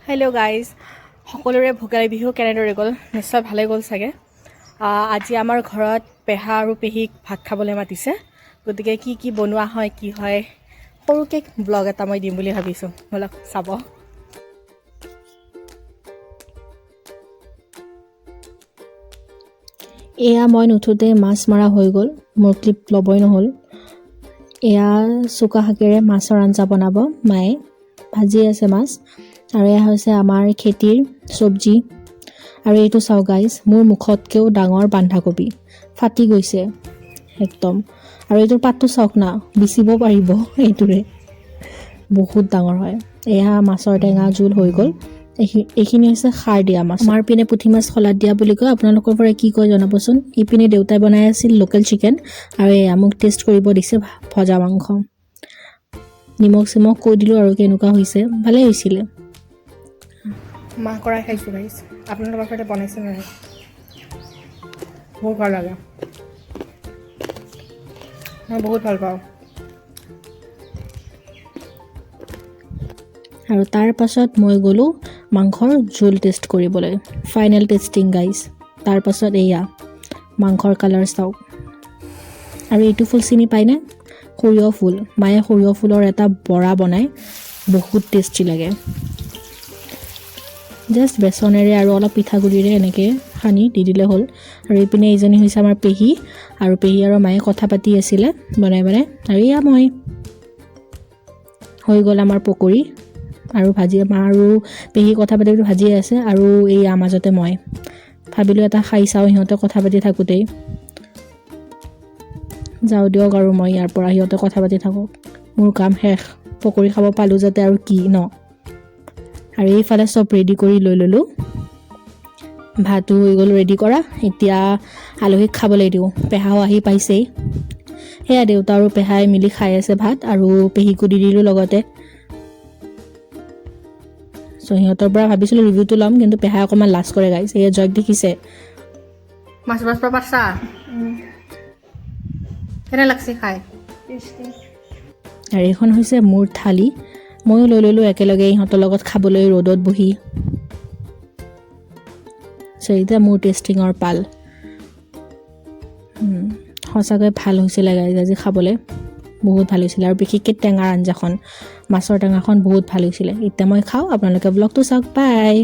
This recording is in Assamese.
হেল্ল' গাইজ, সকলোৰে ভোগালী বিহু কেনেদৰে গ'ল? নিশ্চয় ভালে গ'ল চাগে। আজি আমাৰ ঘৰত পেহা আৰু পেহীক ভাত খাবলৈ মাতিছে, গতিকে কি কি বনোৱা হয় কি হয় সৰুকৈ ব্লগ এটা মই দিম বুলি ভাবিছোঁ, ব'লক চাব। এয়া মই নুঠোঁতে মাছ মৰা হৈ গ'ল, মোৰ ক্লিপ ল'বই নহ'ল। এয়া চুকা শাকেৰে মাছৰ আঞ্জা বনাব মায়ে, ভাজি আছে মাছ। আৰু এয়া হৈছে আমাৰ খেতিৰ চব্জি। আৰু এইটো চাওক গাইজ, মোৰ মুখতকৈও ডাঙৰ বন্ধাকবি, ফাটি গৈছে একদম। আৰু এইটোৰ পাতটো চাওক না, বিচিব পাৰিব এইটোৰে, বহুত ডাঙৰ হয়। এয়া মাছৰ টেঙা জোল হৈ গ'ল। এইখিনি হৈছে খাৰ দিয়া মাছ। আমাৰ পিনে পুঠি মাছ শলাদ দিয়া বুলি কয়, আপোনালোকৰ পৰা কি কয় জনাবচোন। ইপিনে দেউতাই বনাই আছিল লোকেল চিকেন, আৰু এয়া মোক টেষ্ট কৰিব দিছে ভজা মাংস। নিমখ চিমখ কৈ দিলোঁ আৰু কেনেকুৱা হৈছে, ভালেই হৈছিলে। মাহ কৰাই খাইছোঁ গাইজ, আপোনালোকৰ ঘৰতে বনাইছে নাই? বহুত ভাল লাগে, মই বহুত ভাল পাওঁ। আৰু তাৰ পাছত মই গ'লোঁ মাংসৰ জোল টেষ্ট কৰিবলৈ, ফাইনেল টেষ্টিং গাইজ। তাৰ পাছত এয়া মাংসৰ কালাৰ চাওক। আৰু এইটো ফুল চিনি পায়নে? সৰিয়হ ফুল। মায়ে সৰিয়হ ফুলৰ এটা বৰা বনায়, বহুত টেষ্টি লাগে। জাষ্ট বেচনেৰে আৰু অলপ পিঠাগুড়িৰে এনেকৈ সানি দি দিলে হ'ল। আৰু এইপিনে এইজনী হৈছে আমাৰ পেহী, আৰু পেহী আৰু মায়ে কথা পাতি আছিলে বনাই বনাই। আৰু এয়া মই, হৈ গ'ল আমাৰ পকৰি আৰু ভাজি। মা আৰু পেহী কথা পাতি ভাজিয়ে আছে, আৰু এইয়া মাজতে মই ভাবিলোঁ এটা খাই চাওঁ সিহঁতে কথা পাতি থাকোঁতেই। যাওঁ দিয়ক আৰু মই ইয়াৰ পৰা, সিহঁতে কথা পাতি থাকক, মোৰ কাম শেষ। পকৰি খাব পালোঁ যাতে আৰু কি ন। আৰু এইফালে চব ৰেডি কৰি লৈ ল'লোঁ, ভাতো হৈ গ'ল ৰেডি কৰা। এতিয়া আলহীক খাবলৈ দিওঁ, পেহাও আহি পাইছেই। সেয়া দেউতা আৰু পেহাই মিলি খাই আছে ভাত, আৰু পেহীকো দি দিলোঁ লগতে। চ' সিহঁতৰ পৰা ভাবিছিলোঁ ৰিভিউটো ল'ম, কিন্তু পেহাই অকণমান লাজ কৰে গাইজ। এয়া জয়ক দেখিছে, মাছ মাছ পাৰছা কেনে লাগছে খাই? আৰু এইখন হৈছে মোৰ থালি, ময়ো লৈ ল'লোঁ একেলগে ইহঁতৰ লগত খাবলৈ ৰ'দত বহি। চ' এতিয়া মোৰ টেষ্টিঙৰ পাল। সঁচাকৈ ভাল হৈছিলে গাইজ আজি খাবলৈ, বহুত ভাল হৈছিলে। আৰু বিশেষকৈ টেঙাৰ আঞ্জাখন, মাছৰ টেঙাখন বহুত ভাল হৈছিলে। এতিয়া মই খাওঁ, আপোনালোকে ব্লগটো চাওক, বাই।